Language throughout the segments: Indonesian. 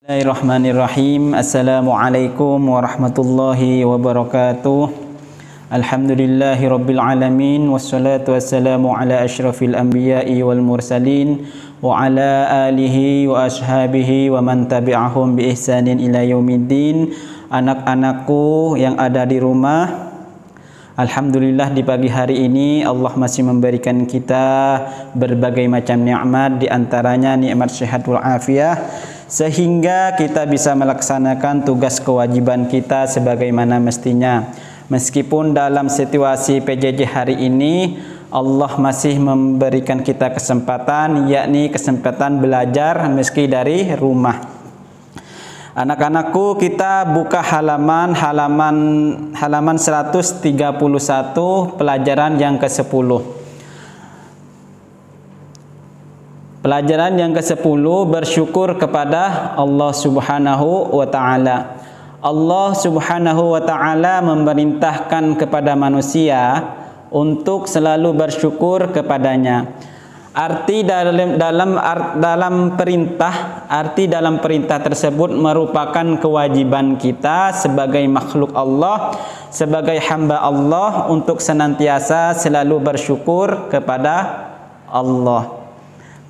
Bismillahirrahmanirrahim. Assalamualaikum warahmatullahi wabarakatuh. Alhamdulillahi rabbil alamin. Wassalatu wassalamu ala ashrafil anbiya'i wal mursalin wa ala alihi wa ashabihi wa man tabi'ahum bi ihsanin ila yaumiddin. Anak-anakku yang ada di rumah, alhamdulillah di pagi hari ini Allah masih memberikan kita berbagai macam nikmat, di antaranya nikmat sehat wal afiah, sehingga kita bisa melaksanakan tugas kewajiban kita sebagaimana mestinya. Meskipun dalam situasi PJJ hari ini Allah masih memberikan kita kesempatan, yakni kesempatan belajar meski dari rumah. Anak-anakku, kita buka halaman 131, pelajaran yang ke-10. Pelajaran yang ke-10, bersyukur kepada Allah Subhanahu wa Ta'ala. Allah Subhanahu wa Ta'ala memerintahkan kepada manusia untuk selalu bersyukur kepadanya. Arti dalam perintah tersebut merupakan kewajiban kita sebagai makhluk Allah, sebagai hamba Allah, untuk senantiasa selalu bersyukur kepada Allah.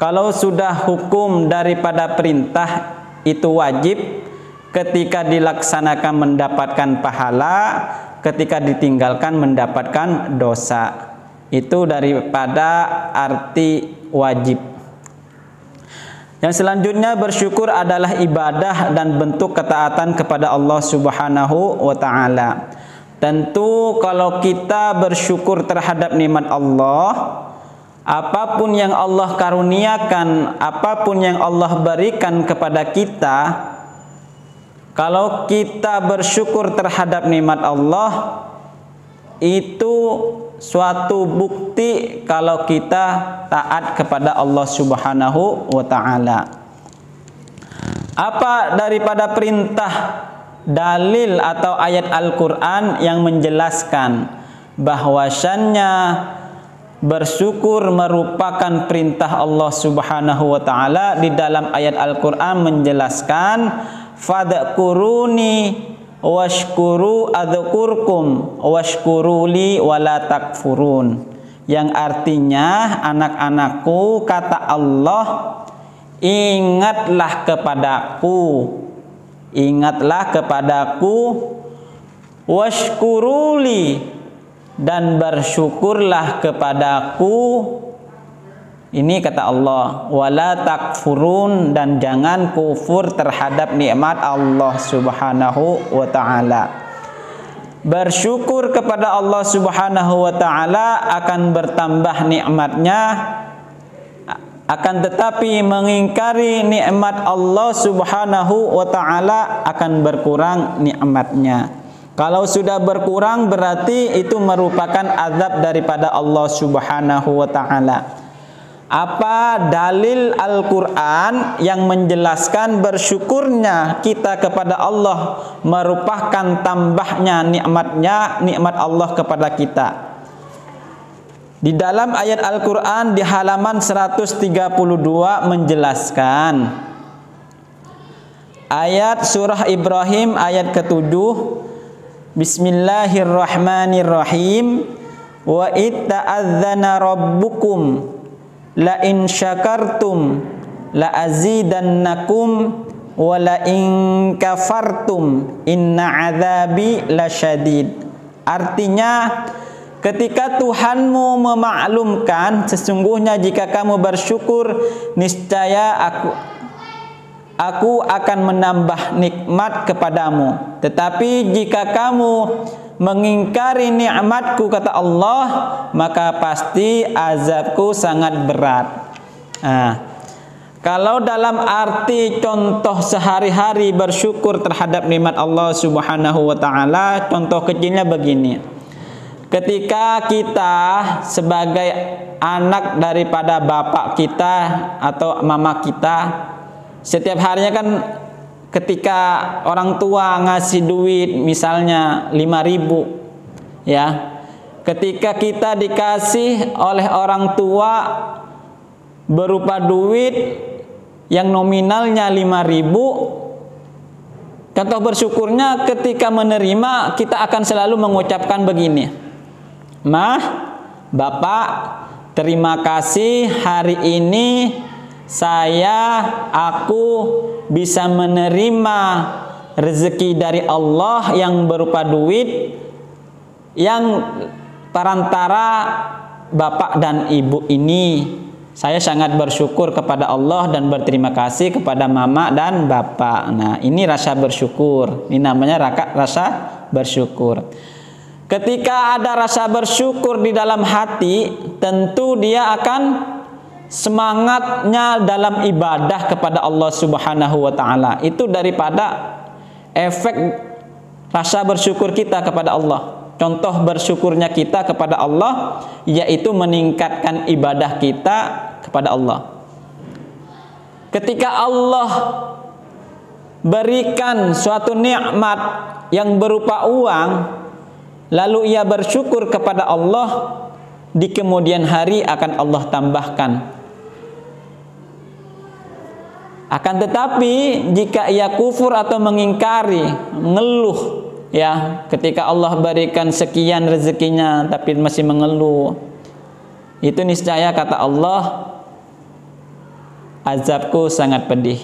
Kalau sudah hukum daripada perintah itu wajib, ketika dilaksanakan mendapatkan pahala, ketika ditinggalkan mendapatkan dosa. Itu daripada arti wajib. Yang selanjutnya, bersyukur adalah ibadah dan bentuk ketaatan kepada Allah Subhanahu wa Ta'ala. Tentu kalau kita bersyukur terhadap nikmat Allah, apapun yang Allah karuniakan, apapun yang Allah berikan kepada kita, kalau kita bersyukur terhadap nikmat Allah, itu suatu bukti kalau kita taat kepada Allah Subhanahu wa Ta'ala. Apa daripada perintah, dalil atau ayat Al-Quran yang menjelaskan bahwasannya bersyukur merupakan perintah Allah Subhanahu wa Ta'ala? Di dalam ayat Al-Quran menjelaskan, fadkuruni washkuru adzkurkum washkuruli wala takfurun, yang artinya, anak-anakku, kata Allah, ingatlah kepadaku, washkuruli, dan bersyukurlah kepadaku. Ini kata Allah, wala takfurun, dan jangan kufur terhadap nikmat Allah Subhanahu wa Ta'ala. Bersyukur kepada Allah Subhanahu wa Ta'ala akan bertambah nikmatnya, akan tetapi mengingkari nikmat Allah Subhanahu wa Ta'ala akan berkurang nikmatnya. Kalau sudah berkurang berarti itu merupakan azab daripada Allah Subhanahu wa Ta'ala. Apa dalil Al-Quran yang menjelaskan bersyukurnya kita kepada Allah merupakan tambahnya nikmat Allah kepada kita? Di dalam ayat Al-Quran di halaman 132 menjelaskan, ayat surah Ibrahim ayat ke-7, Bismillahirrahmanirrahim, wa itta'adzana rabbukum la in syakartum la azidannakum wa la in kafartum inna adzabi lasyadid. Artinya, ketika Tuhanmu memaklumkan, sesungguhnya jika kamu bersyukur, niscaya aku akan menambah nikmat kepadamu. Tetapi jika kamu mengingkari nikmatku, kata Allah, maka pasti azabku sangat berat. Kalau dalam arti contoh sehari-hari bersyukur terhadap nikmat Allah Subhanahu wa Ta'ala, contoh kecilnya begini. Ketika kita sebagai anak daripada bapak kita atau mama kita, setiap harinya kan ketika orang tua ngasih duit misalnya 5.000, ya, ketika kita dikasih oleh orang tua berupa duit yang nominalnya 5.000, Contoh bersyukurnya ketika menerima, kita akan selalu mengucapkan begini. Mah, Bapak, terima kasih hari ini aku bisa menerima rezeki dari Allah yang berupa duit yang perantara Bapak dan Ibu ini. Saya sangat bersyukur kepada Allah dan berterima kasih kepada Mama dan Bapak. Nah, ini rasa bersyukur. Ini namanya rasa bersyukur. Ketika ada rasa bersyukur di dalam hati, tentu dia akan semangatnya dalam ibadah kepada Allah Subhanahu wa taala. Itu daripada efek rasa bersyukur kita kepada Allah. Contoh bersyukurnya kita kepada Allah yaitu meningkatkan ibadah kita kepada Allah. Ketika Allah berikan suatu nikmat yang berupa uang, lalu ia bersyukur kepada Allah, di kemudian hari akan Allah tambahkan. Akan tetapi jika ia kufur atau mengingkari, mengeluh, ya, ketika Allah berikan sekian rezekinya tapi masih mengeluh, itu niscaya kata Allah, azabku sangat pedih.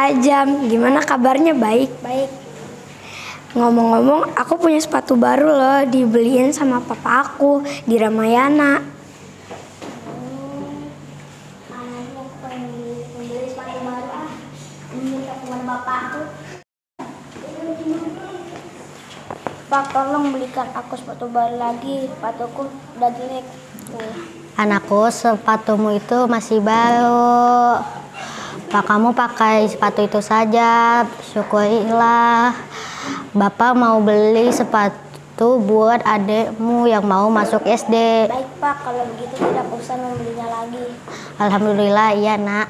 Ajam, gimana kabarnya? Baik. Ngomong-ngomong, aku punya sepatu baru loh, dibeliin sama papa aku di Ramayana. Anaknya pengen beli sepatu baru, minta teman bapak aku. Pak, tolong belikan aku sepatu baru lagi, sepatuku udah jelek. Anakku, sepatumu itu masih baru. Pak, kamu pakai sepatu itu saja, syukurilah. Bapak mau beli sepatu buat adekmu yang mau masuk SD. Baik Pak, kalau begitu tidak usah membelinya lagi. Alhamdulillah, iya nak.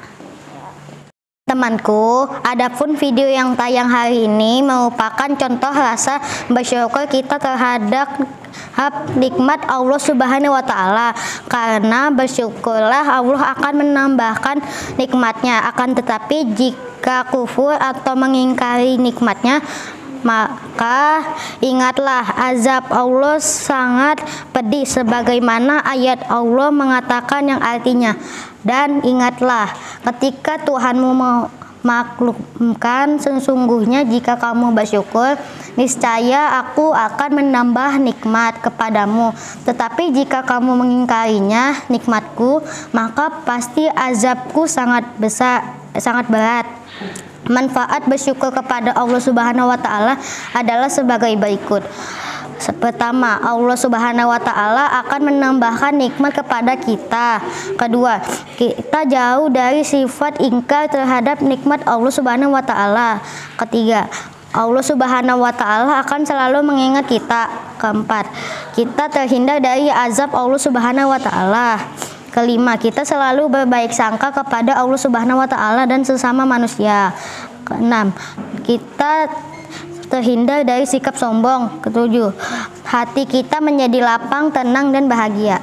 Temanku, adapun video yang tayang hari ini merupakan contoh rasa bersyukur kita terhadap nikmat Allah Subhanahu wa taala. Karena bersyukurlah Allah akan menambahkan nikmatnya. Akan tetapi jika kufur atau mengingkari nikmatnya, maka ingatlah azab Allah sangat pedih, sebagaimana ayat Allah mengatakan yang artinya, dan ingatlah ketika Tuhanmu memaklumkan, sesungguhnya jika kamu bersyukur, niscaya aku akan menambah nikmat kepadamu. Tetapi jika kamu mengingkarinya, nikmatku, maka pasti azabku sangat besar, sangat berat. Manfaat bersyukur kepada Allah Subhanahu wa taala adalah sebagai berikut. Pertama, Allah Subhanahu wa taala akan menambahkan nikmat kepada kita. Kedua, kita jauh dari sifat ingkar terhadap nikmat Allah Subhanahu wa taala. Ketiga, Allah Subhanahu wa taala akan selalu mengingat kita. Keempat, kita terhindar dari azab Allah Subhanahu wa taala. Kelima, kita selalu berbaik sangka kepada Allah Subhanahu wa taala dan sesama manusia. Keenam, kita terhindar dari sikap sombong. Ketujuh, hati kita menjadi lapang, tenang dan bahagia.